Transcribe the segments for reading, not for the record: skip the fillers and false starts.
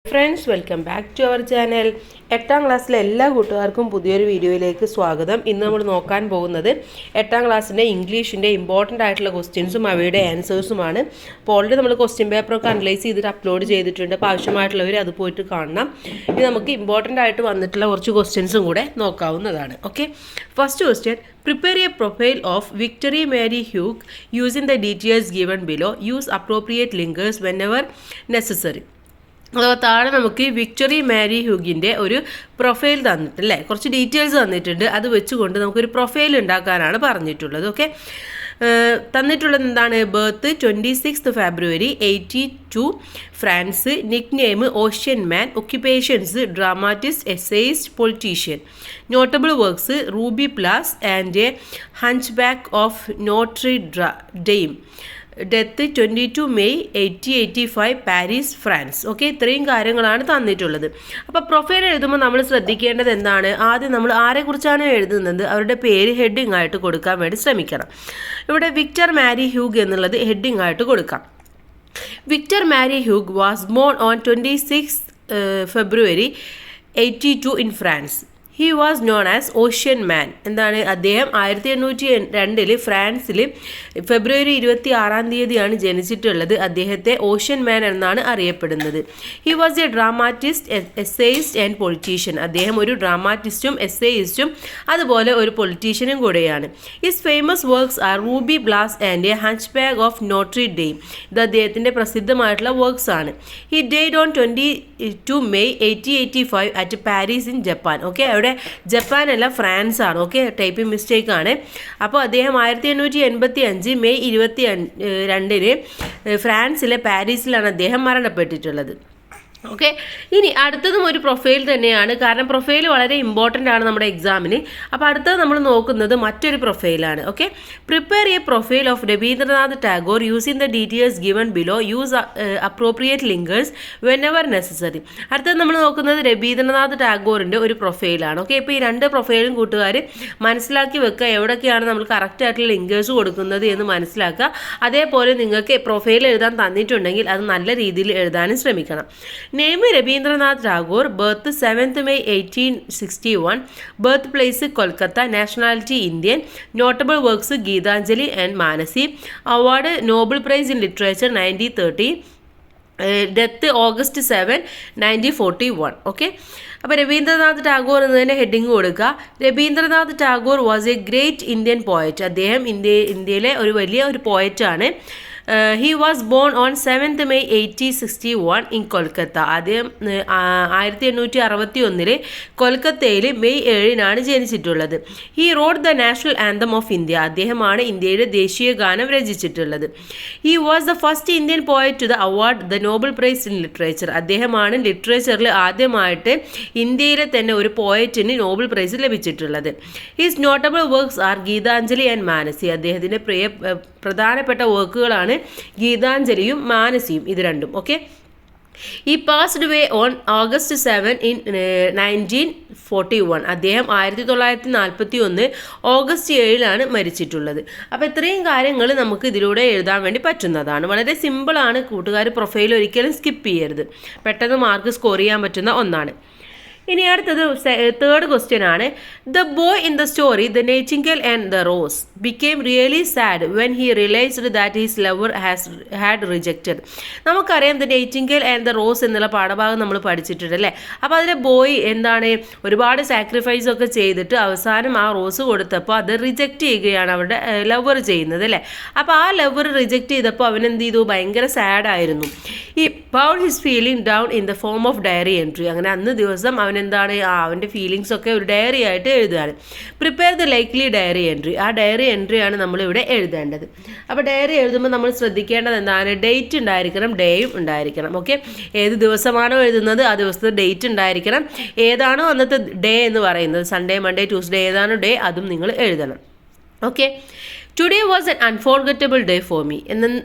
Friends, welcome back to our channel. 8ാം ക്ലാസ്സിലെ എല്ലാ കൂട്ടുകാർക്കും പുതിയൊരു വീഡിയോയിലേക്ക് സ്വാഗതം. ഇന്ന് നമ്മൾ നോക്കാൻ പോകുന്നത് 8ാം ക്ലാസ്സിൻ്റെ ഇംഗ്ലീഷിൻ്റെ ഇമ്പോർട്ടൻ്റ് ആയിട്ടുള്ള ക്വസ്റ്റ്യൻസും അവയുടെ ആൻസേഴ്സുമാണ്. അപ്പോൾ ഓൾറെഡി നമ്മൾ ക്വസ്റ്റ്യൻ പേപ്പറൊക്കെ അനലൈസ് ചെയ്തിട്ട് അപ്ലോഡ് ചെയ്തിട്ടുണ്ട്. അപ്പോൾ ആവശ്യമായിട്ടുള്ളവർ അത് പോയിട്ട് കാണണം. ഇനി നമുക്ക് ഇമ്പോർട്ടൻ്റ് ആയിട്ട് വന്നിട്ടുള്ള കുറച്ച് ക്വസ്റ്റ്യൻസും കൂടെ നോക്കാവുന്നതാണ്. Okay, first question: Prepare a profile of Victory Mary Hugh using the details given below. Use appropriate linkers whenever necessary. അഥവാ താഴെ നമുക്ക് വിക്ടറി മാരി ഹ്യൂഗിൻ്റെ ഒരു പ്രൊഫൈൽ തന്നിട്ടല്ലേ, കുറച്ച് ഡീറ്റെയിൽസ് തന്നിട്ടുണ്ട്. അത് വെച്ചുകൊണ്ട് നമുക്കൊരു പ്രൊഫൈൽ ഉണ്ടാക്കാനാണ് പറഞ്ഞിട്ടുള്ളത്. ഓക്കെ, തന്നിട്ടുള്ളത് എന്താണ്? Birth 26 February 82, France. Nickname ocean man. Occupations dramatist, essayist, politician. Notable works Ruy Blas and a hunchback of Notre Dame. Death 22 May 1885, Paris, France. Okay, ഇത്രയും കാര്യങ്ങളാണ് തന്നിട്ടുള്ളത്. അപ്പോൾ പ്രൊഫൈൽ എഴുതുമ്പോൾ നമ്മൾ ശ്രദ്ധിക്കേണ്ടത് എന്താണ്? ആദ്യം നമ്മൾ ആരെക്കുറിച്ചാണ് എഴുതുന്നത് അവരുടെ പേര് ഹെഡിങ് ആയിട്ട് കൊടുക്കാൻ വേണ്ടി ശ്രമിക്കണം. ഇവിടെ വിക്ടർ മാരി ഹ്യൂഗ് എന്നുള്ളത് ഹെഡിങ് ആയിട്ട് കൊടുക്കാം. Victor Marie Hugo was born on 26 February 82 in France. He was known as ocean man. എന്താണ്? അദ്ദേഹം 1802 ഫ്രാൻസിൽ ഫെബ്രുവരി 26 ജനിച്ചിട്ടുള്ളത്. അദ്ദേഹത്തെ ഓഷ്യൻ മാൻ എന്നാണ് അറിയപ്പെടുന്നത്. He was a dramatist, essayist and politician. അദ്ദേഹം ഒരു ഡ്രാമാറ്റിസ്റ്റും എസ്സേയിസ്റ്റും അതുപോലെ ഒരു പൊളിറ്റീഷ്യനും കൂടെയാണ്. His famous works are Ruy Blas and a hunchback of Notre Dame. ഇത് അദ്ദേഹത്തിൻ്റെ പ്രസിദ്ധമായിട്ടുള്ള വർക്ക്സ് ആണ്. He died on 22 May 1885 at Paris in Japan. Okay, അവിടെ ജപ്പാൻ അല്ല, ഫ്രാൻസ് ആണ്. ഓക്കെ, ടൈപ്പിംഗ് മിസ്റ്റേക്ക് ആണ്. അപ്പോൾ അദ്ദേഹം 1885 മെയ് 22 ഫ്രാൻസിലെ പാരീസിലാണ് അദ്ദേഹം മരണപ്പെട്ടിട്ടുള്ളത്. ഓക്കെ, ഇനി അടുത്തതും ഒരു പ്രൊഫൈൽ തന്നെയാണ്. കാരണം പ്രൊഫൈൽ വളരെ ഇമ്പോർട്ടൻ്റ് ആണ് നമ്മുടെ എക്സാമിന്. അപ്പോൾ അടുത്തത് നമ്മൾ നോക്കുന്നത് മറ്റൊരു പ്രൊഫൈലാണ്. Okay, prepare a profile of Rabindranath Tagore using the details given below. Use appropriate linkers whenever necessary. അടുത്തത് നമ്മൾ നോക്കുന്നത് രവീന്ദ്രനാഥ് ടാഗോറിൻ്റെ ഒരു പ്രൊഫൈലാണ്. ഓക്കെ, ഇപ്പോൾ ഈ രണ്ട് പ്രൊഫൈലും കൂട്ടുകാർ മനസ്സിലാക്കി വെക്കുക. എവിടെയൊക്കെയാണ് നമ്മൾ കറക്റ്റ് ആയിട്ടുള്ള ലിങ്കേഴ്സ് കൊടുക്കുന്നത് എന്ന് മനസ്സിലാക്കുക. അതേപോലെ നിങ്ങൾക്ക് പ്രൊഫൈൽ എഴുതാൻ തന്നിട്ടുണ്ടെങ്കിൽ അത് നല്ല രീതിയിൽ എഴുതാനും ശ്രമിക്കണം. Name Rabindranath Tagore. Birth 7 May 1861. Birth place Kolkata. Nationality Indian. Notable works Gitanjali and Manasi. Award Nobel prize in literature 1930. Death August 7, 1941. Okay, അപ്പോൾ രവീന്ദ്രനാഥ് ടാഗോർ എന്നതിൻ്റെ ഹെഡിങ് കൊടുക്കുക. Rabindranath Tagore was a great Indian poet. അദ്ദേഹം ഇന്ത്യയിലെ ഒരു വലിയ ഒരു പോയറ്റാണ്. He was born on 7 May 1861 in Kolkata. അദ്ദേഹം 1861 കൊൽക്കത്തയിൽ മെയ് 7 ജനിച്ചിട്ടുള്ളത്. He wrote the national anthem of India. അദ്ദേഹമാണ് ഇന്ത്യയുടെ ദേശീയ ഗാനം രചിച്ചിട്ടുള്ളത്. He was the first Indian poet to the award the Nobel prize in literature. അദ്ദേഹമാണ് ലിറ്ററേച്ചറിൽ ആദ്യമായിട്ട് ഇന്ത്യയിലെ തന്നെ ഒരു പോയറ്റിന് നോബൽ പ്രൈസ് ലഭിച്ചിട്ടുള്ളത്. His notable works are Gitanjali and Manasi. അദ്ദേഹത്തിൻ്റെ പ്രധാനപ്പെട്ട വർക്കുകളാണ് ഗീതാഞ്ജലിയും മാനസിയും, ഇത് രണ്ടും. Okay, he passed away on August 7 in 1941. അദ്ദേഹം 1941 ഓഗസ്റ്റ് 7 മരിച്ചിട്ടുള്ളത്. അപ്പോൾ ഇത്രയും കാര്യങ്ങൾ നമുക്ക് ഇതിലൂടെ എഴുതാൻ വേണ്ടി പറ്റുന്നതാണ്. വളരെ സിമ്പിളാണ് കൂട്ടുകാർ. പ്രൊഫൈൽ ഒരിക്കലും സ്കിപ്പ് ചെയ്യരുത്. പെട്ടെന്ന് മാർക്ക് സ്കോർ ചെയ്യാൻ പറ്റുന്ന ഒന്നാണ്. ഇനി അടുത്തത് തേർഡ് ക്വസ്റ്റ്യൻ ആണ്. The boy in the story the nightingale and the rose became really sad when he realised that his lover had rejected. നമുക്കറിയാം the nightingale and the rose എന്നുള്ള പാഠഭാഗം നമ്മൾ പഠിച്ചിട്ടുണ്ട് അല്ലേ. അപ്പോൾ അതിലെ ബോയ് എന്താണ്, ഒരുപാട് സാക്രിഫൈസ് ഒക്കെ ചെയ്തിട്ട് അവസാനം ആ റോസ് കൊടുത്തപ്പോൾ അത് റിജക്റ്റ് ചെയ്യുകയാണ് അവരുടെ ലവർ ചെയ്യുന്നത് അല്ലേ. അപ്പോൾ ആ ലവർ റിജക്റ്റ് ചെയ്തപ്പോൾ അവൻ എന്ത് ചെയ്തു? ഭയങ്കര സാഡായിരുന്നു. ഈ proud his feeling down in the form of diary entry. അങ്ങനെ അന്ന് ദിവസം അവൻ എന്താണ്, അവൻ്റെ ഫീലിങ്സ് ഒക്കെ ഒരു ഡയറി ആയിട്ട് എഴുതുകയാണ്. Prepare the likely diary entry. ആ ഡയറി എൻട്രിയാണ് നമ്മളിവിടെ എഴുതേണ്ടത്. അപ്പോൾ ഡയറി എഴുതുമ്പോൾ നമ്മൾ ശ്രദ്ധിക്കേണ്ടത് എന്താണ്? ഡേറ്റ് ഉണ്ടായിരിക്കണം, ഡേയും ഉണ്ടായിരിക്കണം. ഓക്കെ, ഏത് ദിവസമാണോ എഴുതുന്നത് ആ ദിവസത്തെ ഡേറ്റ് ഉണ്ടായിരിക്കണം. ഏതാണോ അന്നത്തെ ഡേ എന്ന് പറയുന്നത്, സൺഡേ, മൺഡേ, ട്യൂസ്ഡേ, ഏതാണോ ഡേ അതും നിങ്ങൾ എഴുതണം. Okay, today was an unforgettable day for me.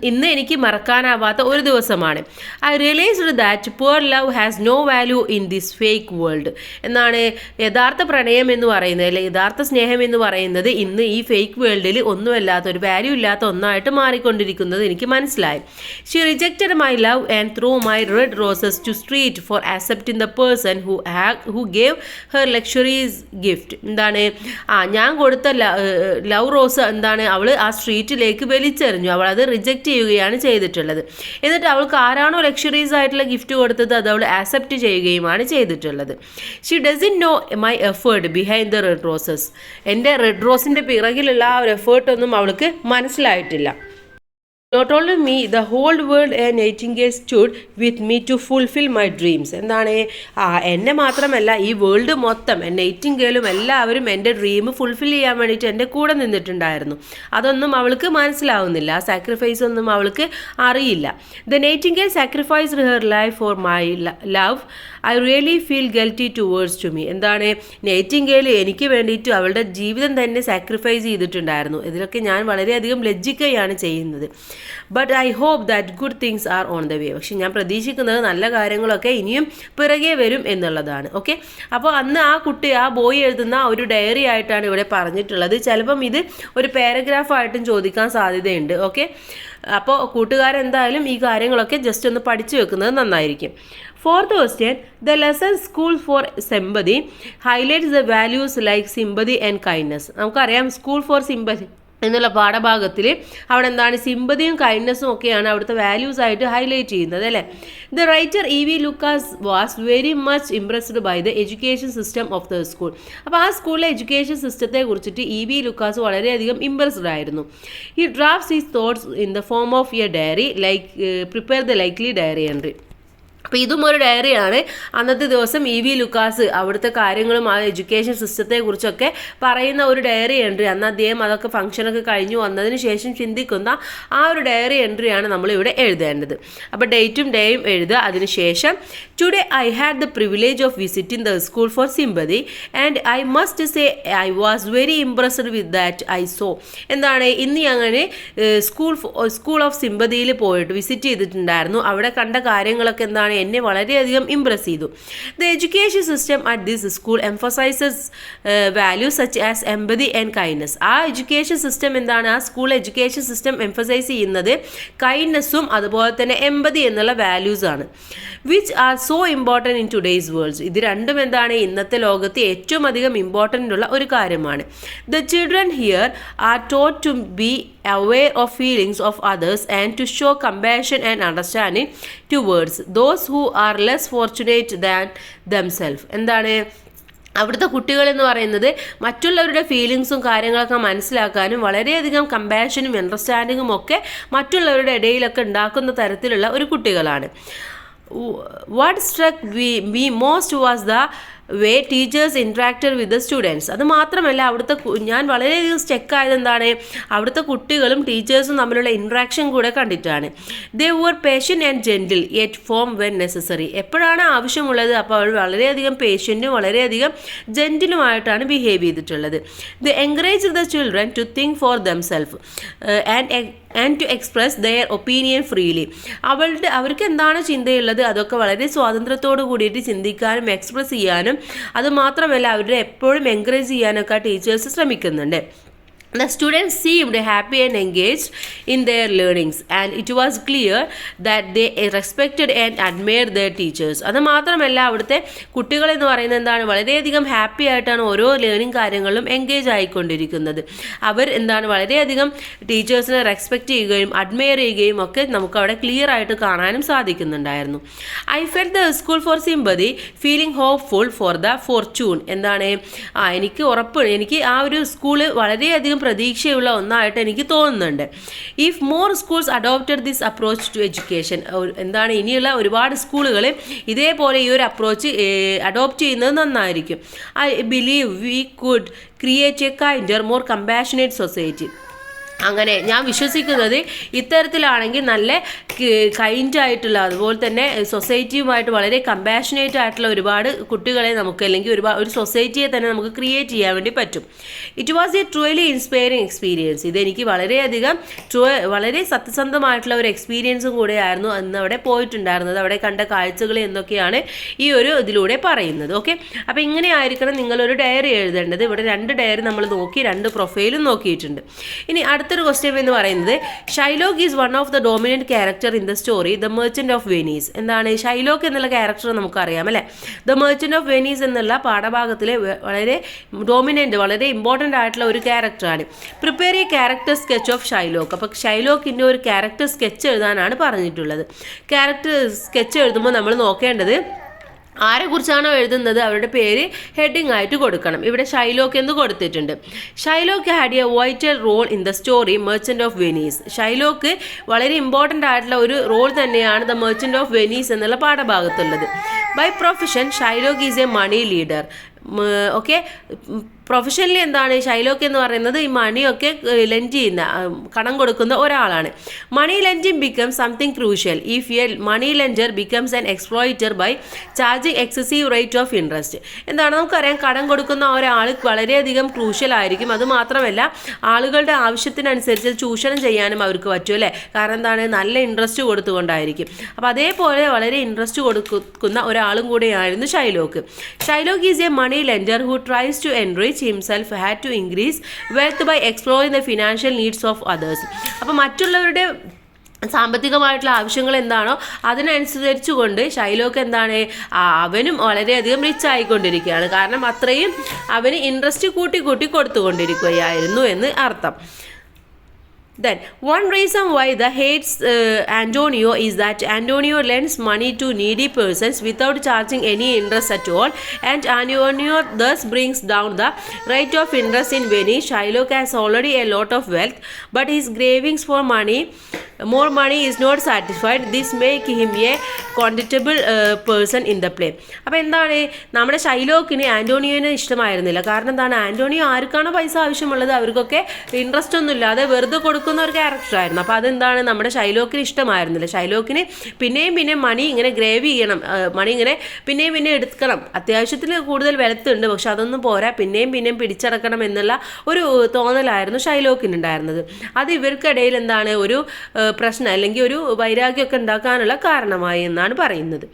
ഇന്ന് എനിക്ക് മറക്കാനാവാത്ത ഒരു ദിവസമാണ്. I realised that pure love has no value in this fake world. എന്നാണ് യഥാർത്ഥ പ്രണയം എന്ന് പറയുന്നത്, അല്ലെങ്കിൽ യഥാർത്ഥ സ്നേഹം എന്ന് പറയുന്നത് ഇന്ന് ഈ ഫേക്ക് വേൾഡിൽ ഒന്നുമല്ലാത്ത, ഒരു വാല്യൂ ഇല്ലാത്ത ഒന്നായിട്ട് മാറിക്കൊണ്ടിരിക്കുന്നത് എനിക്ക് മനസ്സിലായി. She rejected my love and threw my red roses to street for accepting the person who gave her luxuries gift. എന്താണ് ഞാൻ കൊടുത്ത ലവ് റോസ് എന്താണ് അവൾ ആ സ്ട്രീറ്റിലേക്ക് വലിച്ചെറിഞ്ഞു. അവൾ അത് റിജക്റ്റ് ചെയ്യുകയാണ് ചെയ്തിട്ടുള്ളത്. എന്നിട്ട് അവൾക്ക് ആരാണോ ലക്ഷറീസ് ആയിട്ടുള്ള ഗിഫ്റ്റ് കൊടുത്തത് അത് അവൾ ആക്സെപ്റ്റ് ചെയ്യുകയുമാണ് ചെയ്തിട്ടുള്ളത്. She doesn't know my effort behind the red roses. എൻ്റെ റെഡ് റോസിൻ്റെ പിറകിലുള്ള ആ ഒരു എഫേർട്ടൊന്നും അവൾക്ക് മനസ്സിലായിട്ടില്ല. Not only me, the whole world a nightingale stood with me to fulfil my dreams. എന്താണ് എന്നെ മാത്രമല്ല ഈ വേൾഡ് മൊത്തം, നൈറ്റിംഗേലും എല്ലാവരും എൻ്റെ ഡ്രീം ഫുൾഫിൽ ചെയ്യാൻ വേണ്ടിയിട്ട് എൻ്റെ കൂടെ നിന്നിട്ടുണ്ടായിരുന്നു. അതൊന്നും അവൾക്ക് മനസ്സിലാവുന്നില്ല. ആ സാക്രിഫൈസ് ഒന്നും അവൾക്ക് അറിയില്ല. The nightingale sacrificed her life for my love. I really feel guilty towards to me. എന്താണ് നൈറ്റിംഗേൽ എനിക്ക് വേണ്ടിയിട്ട് അവളുടെ ജീവിതം തന്നെ സാക്രിഫൈസ് ചെയ്തിട്ടുണ്ടായിരുന്നു. ഇതിലൊക്കെ ഞാൻ വളരെയധികം ലജ്ജിക്കുകയാണ് ചെയ്യുന്നത്. But I hope that good things are on the way. പക്ഷെ ഞാൻ പ്രതീക്ഷിക്കുന്നത് നല്ല കാര്യങ്ങളൊക്കെ ഇനിയും പിറകെ വരും എന്നുള്ളതാണ്. ഓക്കെ, അപ്പോൾ അന്ന് ആ ബോയ് എഴുതുന്ന ഒരു ഡയറി ആയിട്ടാണ് ഇവിടെ പറഞ്ഞിട്ടുള്ളത്. ചിലപ്പം ഇത് ഒരു പാരഗ്രാഫായിട്ടും ചോദിക്കാൻ സാധ്യതയുണ്ട്. ഓക്കെ, അപ്പോൾ കൂട്ടുകാരെന്തായാലും ഈ കാര്യങ്ങളൊക്കെ ജസ്റ്റ് ഒന്ന് പഠിച്ചു വെക്കുന്നത് നന്നായിരിക്കും. Fourth question, the lesson School for Sympathy highlights the values like sympathy and kindness. നമുക്കറിയാം സ്കൂൾ ഫോർ സിമ്പതി എന്നുള്ള പാഠഭാഗത്തിൽ അവിടെ എന്താണ് സിമ്പതിയും കൈൻഡ്നെസ്സും ഒക്കെയാണ് അവിടുത്തെ വാല്യൂസ് ആയിട്ട് ഹൈലൈറ്റ് ചെയ്യുന്നത് അല്ലേ. The writer EV. Lucas was very much impressed by the education system of the school. അപ്പോൾ ആ സ്കൂളിലെ എഡ്യൂക്കേഷൻ സിസ്റ്റത്തെ കുറിച്ചിട്ട് ഇ.വി. ലൂക്കാസ് വളരെയധികം ഇംപ്രസ്ഡ് ആയിരുന്നു. He drafts his thoughts in the form of a diary prepare the likely diary entry. അപ്പോൾ ഇതും ഒരു ഡയറിയാണ്. അന്നത്തെ ദിവസം ഇ.വി. ലൂക്കാസ് അവിടുത്തെ കാര്യങ്ങളും ആ എഡ്യൂക്കേഷൻ സിസ്റ്റത്തെ കുറിച്ചൊക്കെ പറയുന്ന ഒരു ഡയറി എൻട്രി, അന്ന് അദ്ദേഹം അതൊക്കെ ഫംഗ്ഷനൊക്കെ കഴിഞ്ഞു വന്നതിന് ശേഷം ചിന്തിക്കുന്ന ആ ഒരു ഡയറി എൻട്രിയാണ് നമ്മളിവിടെ എഴുതേണ്ടത്. അപ്പോൾ ഡേറ്റും ഡേയും എഴുതുക. അതിനുശേഷം today I had the privilege of visiting the school for sympathy and I must say I was very impressed with that I so. എന്താണ് ഇന്ന് അങ്ങനെ സ്കൂൾ ഓഫ് സിമ്പതിയിൽ പോയിട്ട് വിസിറ്റ് ചെയ്തിട്ടുണ്ടായിരുന്നു. അവിടെ കണ്ട കാര്യങ്ങളൊക്കെ എന്താണ് എന്നെ വളരെയധികം ഇംപ്രസ് ചെയ്തു. The education system at this school emphasises values such as empathy and kindness. ആ എഡ്യൂക്കേഷൻ സിസ്റ്റം എന്താണ്, ആ സ്കൂൾ എഡ്യൂക്കേഷൻ സിസ്റ്റം എംഫസൈസ് ചെയ്യുന്നത് കൈൻഡ്നസ്സും അതുപോലെ തന്നെ എംപതി എന്നുള്ള വാല്യൂസ് ആണ്. Which are so important in today's worlds. ഇത് രണ്ടും എന്താണ് ഇന്നത്തെ ലോകത്ത് ഏറ്റവും അധികം ഇമ്പോർട്ടൻ്റ് ഉള്ള ഒരു കാര്യമാണ്. The children here are taught to be aware of feelings of others and to show compassion and understanding towards those who are less fortunate than themselves. എന്താണ് അവിടുത്തെ കുട്ടികൾ എന്ന് പറയുന്നത് മറ്റുള്ളവരുടെ ഫീലിങ്സും കാര്യങ്ങളൊക്കെ മനസ്സിലാക്കാനും വളരെയധികം കമ്പാഷനും അണ്ടർസ്റ്റാൻഡിങ്ങും ഒക്കെ മറ്റുള്ളവരുടെ ഇടയിലൊക്കെ ഉണ്ടാക്കുന്ന തരത്തിലുള്ള ഒരു കുട്ടികളാണ്. What സ്ട്രക്ക് me most was the way teachers interacted with the students. അത് മാത്രമല്ല അവിടുത്തെ ഞാൻ വളരെയധികം സ്റ്റെക്കായത് എന്താണ് അവിടുത്തെ കുട്ടികളും ടീച്ചേഴ്സും തമ്മിലുള്ള ഇൻട്രാക്ഷൻ കൂടെ കണ്ടിട്ടാണ്. ദേ were patient and gentle yet firm when necessary. എപ്പോഴാണ് ആവശ്യമുള്ളത് അപ്പോൾ അവർ വളരെയധികം പേഷ്യൻറ്റും വളരെയധികം ജെൻറ്റിലുമായിട്ടാണ് ബിഹേവ് ചെയ്തിട്ടുള്ളത്. They encourage the children to think for themselves and to express their opinion freely. അവർക്ക് എന്താണ് ചിന്തയുള്ളത് അതൊക്കെ വളരെ സ്വാതന്ത്ര്യത്തോടു കൂടിയിട്ട് ചിന്തിക്കാനും എക്സ്പ്രസ് ചെയ്യാനും അതുമാത്രമല്ല അവരെ എപ്പോഴും എൻകറേജ് ചെയ്യാനൊക്കെ ടീച്ചേഴ്സ് ശ്രമിക്കുന്നുണ്ട്. The students seemed happy and engaged in their learnings and it was clear that they respected and admired their teachers. അത് മാത്രമല്ല അവിടുത്തെ കുട്ടികളെന്ന് പറയുന്നത് എന്താണ് വളരെയധികം ഹാപ്പി ആയിട്ടാണ് ഓരോ ലേണിംഗ് കാര്യങ്ങളിലും എൻഗേജ് ആയിക്കൊണ്ടിരിക്കുന്നത്. അവർ എന്താണ് വളരെയധികം ടീച്ചേഴ്സിനെ റെസ്പെക്റ്റ് ചെയ്യുകയും അഡ്മയർ ചെയ്യുകയും ഒക്കെ നമുക്ക് അവിടെ ക്ലിയർ ആയിട്ട് കാണാനും സാധിക്കുന്നുണ്ടായിരുന്നു. I felt the school for sympathy feeling hopeful for the fortune. എന്താണ് എനിക്ക് ആ ഒരു സ്കൂള് വളരെയധികം പ്രതീക്ഷയുള്ള ഒന്നായിട്ട് എനിക്ക് തോന്നുന്നുണ്ട്. If more schools adopted this approach to education. എന്താണ് ഇനിയുള്ള ഒരുപാട് സ്കൂളുകൾ ഇതേപോലെ ഈ ഒരു അപ്രോച്ച് അഡോപ്റ്റ് ചെയ്യുന്നത് നന്നായിരിക്കും. I believe we could create a kinder more compassionate society. അങ്ങനെ ഞാൻ വിശ്വസിക്കുന്നത് ഇത്തരത്തിലാണെങ്കിൽ നല്ല കൈൻഡായിട്ടുള്ള അതുപോലെ തന്നെ സൊസൈറ്റിയുമായിട്ട് വളരെ കമ്പാഷനേറ്റ് ആയിട്ടുള്ള ഒരുപാട് കുട്ടികളെ നമുക്ക് അല്ലെങ്കിൽ ഒരു സൊസൈറ്റിയെ തന്നെ നമുക്ക് ക്രിയേറ്റ് ചെയ്യാൻ വേണ്ടി പറ്റും. It was A truly inspiring experience. ഇതെനിക്ക് വളരെയധികം വളരെ സത്യസന്ധമായിട്ടുള്ള ഒരു എക്സ്പീരിയൻസും കൂടെ ആയിരുന്നു അന്ന് അവിടെ പോയിട്ടുണ്ടായിരുന്നത്. അവിടെ കണ്ട കാഴ്ചകൾ എന്തൊക്കെയാണ് ഈ ഒരു ഇതിലൂടെ പറയുന്നത്. ഓക്കെ, അപ്പോൾ ഇങ്ങനെ ആയിരിക്കണം നിങ്ങളൊരു ഡയറി എഴുതേണ്ടത്. ഇവിടെ 2 ഡയറി നമ്മൾ നോക്കി, 2 പ്രൊഫൈലും നോക്കിയിട്ടുണ്ട്. ഇനി അടുത്തൊരു ക്വസ്റ്റ്യൻ എന്ന് പറയുന്നത് Shylock is one of the dominant character in the story the merchant of Venice. എന്താണ് ഷൈലോക്ക് എന്നുള്ള ക്യാരക്ടർ നമുക്കറിയാം അല്ലേ. ദ മെർച്ചന്റ് ഓഫ് വെനീസ് എന്നുള്ള പാഠഭാഗത്തിലെ വളരെ ഡോമിനന്റ് വളരെ ഇമ്പോർട്ടൻ്റ് ആയിട്ടുള്ള ഒരു ക്യാരക്ടറാണ്. Prepare A character sketch of Shylock. അപ്പോൾ ഷൈലോക്കിൻ്റെ ഒരു ക്യാരക്ടർ സ്കെച്ച് എഴുതാനാണ് പറഞ്ഞിട്ടുള്ളത്. ക്യാരക്ടർ സ്കെച്ച് എഴുതുമ്പോൾ നമ്മൾ നോക്കേണ്ടത് ആരെക്കുറിച്ചാണോ എഴുതുന്നത് അവരുടെ പേര് ഹെഡിങ് ആയിട്ട് കൊടുക്കണം. ഇവിടെ ഷൈലോക്ക് എന്ന് കൊടുത്തിട്ടുണ്ട്. Shylock had a vital role in the story merchant of Venice. Shylock വളരെ ഇമ്പോർട്ടൻ്റ് ആയിട്ടുള്ള ഒരു റോൾ തന്നെയാണ് ദ മെർച്ചന്റ് ഓഫ് വെനീസ് എന്നുള്ള പാഠഭാഗത്തുള്ളത്. By profession Shylock is a money leader. Okay, professionally എന്താണ് ഷൈലോക്ക് എന്ന് പറയുന്നത് ഈ മണിയൊക്കെ ലെൻഡ് ചെയ്യുന്ന കടം കൊടുക്കുന്ന ഒരാളാണ്. Money lending becomes something crucial if a money lender becomes an exploiter by charging excessive rate of interest. എന്താണ് നമുക്കറിയാം, കടം കൊടുക്കുന്ന ഒരാൾ വളരെയധികം ക്രൂഷ്യൽ ആയിരിക്കും. അതുമാത്രമല്ല ആളുകളുടെ ആവശ്യത്തിനനുസരിച്ച് ചൂഷണം ചെയ്യാനും അവർക്ക് പറ്റും അല്ലേ. കാരണം എന്താണ്, നല്ല ഇൻട്രസ്റ്റ് കൊടുത്തുകൊണ്ടായിരിക്കും. അപ്പോൾ അതേപോലെ വളരെ ഇൻട്രസ്റ്റ് കൊടുക്കുന്ന ഒരാളും കൂടെയായിരുന്നു Shylock. Shylock is a money lender who tries to enrich himself had to increase wealth by exploring the financial needs of others. അപ്പോൾ മറ്റുള്ളവരുടെ സാമ്പത്തികമായിട്ടുള്ള ആവശ്യങ്ങൾ എന്താണോ അതിനനുസരിച്ച് കൊണ്ട് ഷൈലോക്ക് എന്താണ് അവനും വളരെയധികം റിച്ച് ആയിക്കൊണ്ടിരിക്കുകയാണ്. കാരണം അത്രയും അവന് ഇൻട്രസ്റ്റ് കൂട്ടി കൊടുത്തുകൊണ്ടിരിക്കുകയായിരുന്നു എന്ന് അർത്ഥം. Then one reason why the hates Antonio is that Antonio lends money to needy persons without charging any interest at all, and Antonio thus brings down the rate of interest in Venice. Shylock has already a lot of wealth, but his cravings for more money is not satisfied. This make him a contemptible person in the play. അപ്പോൾ എന്താണ്, നമ്മുടെ ഷൈലോക്കിന് ആൻ്റോണിയോനെ ഇഷ്ടമായിരുന്നില്ല. കാരണം എന്താണ്, Antonio ആർക്കാണോ പൈസ ആവശ്യമുള്ളത് അവർക്കൊക്കെ interest ഒന്നും ഇല്ലാതെ വെറുതെ കൊടുക്കുന്ന ഒരു ക്യാരക്ടറായിരുന്നു. അപ്പോൾ അതെന്താണ് നമ്മുടെ ഷൈലോക്കിന് ഇഷ്ടമായിരുന്നില്ല. ഷൈലോക്കിന് പിന്നെയും മണി ഇങ്ങനെ ഗ്രേവ് ചെയ്യണം, മണി ഇങ്ങനെ പിന്നെയും എടുക്കണം. അത്യാവശ്യത്തിൽ കൂടുതൽ വെൽത്തുണ്ട്, പക്ഷെ അതൊന്നും പോരാ, പിന്നെയും പിടിച്ചടക്കണം എന്നുള്ള ഒരു തോന്നലായിരുന്നു ഷൈലോക്കിനുണ്ടായിരുന്നത്. അത് ഇവർക്കിടയിൽ എന്താണ് ഒരു പ്രശ്നം അല്ലെങ്കിൽ ഒരു വൈരാഗ്യമൊക്കെ ഉണ്ടാക്കാനുള്ള കാരണമായി എന്നാണ് പറയുന്നത്.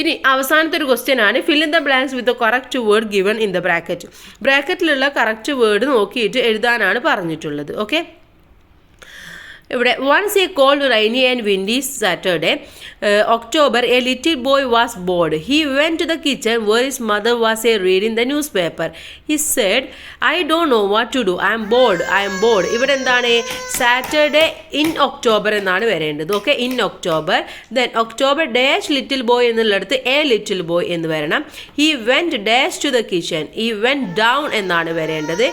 ഇനി അവസാനത്തെ ഒരു ക്വസ്റ്റ്യൻ ആണ്, fill in the blanks with the correct word given in the bracket. ബ്രാക്കറ്റിലുള്ള കറക്റ്റ് വേർഡ് നോക്കിയിട്ട് എഴുതാനാണ് പറഞ്ഞിട്ടുള്ളത്. ഓക്കെ, ഇവിടെ once a cold, rainy and windy Saturday, October, a little boy was bored. He went to the kitchen where his mother was reading the newspaper. He said, I don't know what to do. I am bored. ഇവിടെ എന്താണ്, Saturday in October എന്നാണ് വരേണ്ടത്. Okay, in October. Then October dash little boy എന്നുള്ളിടത്ത് a little boy എന്ന് വരണം. He went dash to the kitchen. He went down എന്നാണ് വരേണ്ടത്.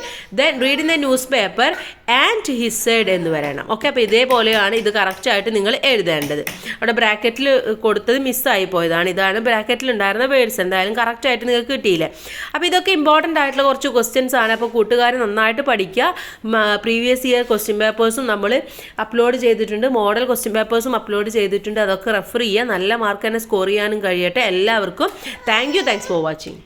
Then reading the newspaper and he said എന്ന് വരണം. Okay, അപ്പോൾ ഇതേപോലെയാണ് ഇത് കറക്റ്റായിട്ട് നിങ്ങൾ എഴുതേണ്ടത്. അവിടെ ബ്രാക്കറ്റിൽ കൊടുത്തത് മിസ്സായി പോയതാണ്. ഇതാണ് ബ്രാക്കറ്റിൽ ഉണ്ടായിരുന്ന വേർഡ്സ്. എന്തായാലും കറക്റ്റായിട്ട് നിങ്ങൾക്ക് കിട്ടിയില്ലേ. അപ്പോൾ ഇതൊക്കെ ഇമ്പോർട്ടൻ്റ് ആയിട്ടുള്ള കുറച്ച് ക്വസ്റ്റ്യൻസ് ആണ്. അപ്പോൾ കൂട്ടുകാർ നന്നായിട്ട് പഠിക്കുക. പ്രീവിയസ് ഇയർ ക്വസ്റ്റ്യൻ പേപ്പേഴ്സും നമ്മൾ അപ്ലോഡ് ചെയ്തിട്ടുണ്ട്, മോഡൽ ക്വസ്റ്റ്യൻ പേപ്പേഴ്സും അപ്ലോഡ് ചെയ്തിട്ടുണ്ട്. അതൊക്കെ റെഫർ ചെയ്യുക. നല്ല മാർക്ക് തന്നെ സ്കോർ ചെയ്യാനും കഴിയട്ടെ എല്ലാവർക്കും. Thanks for watching.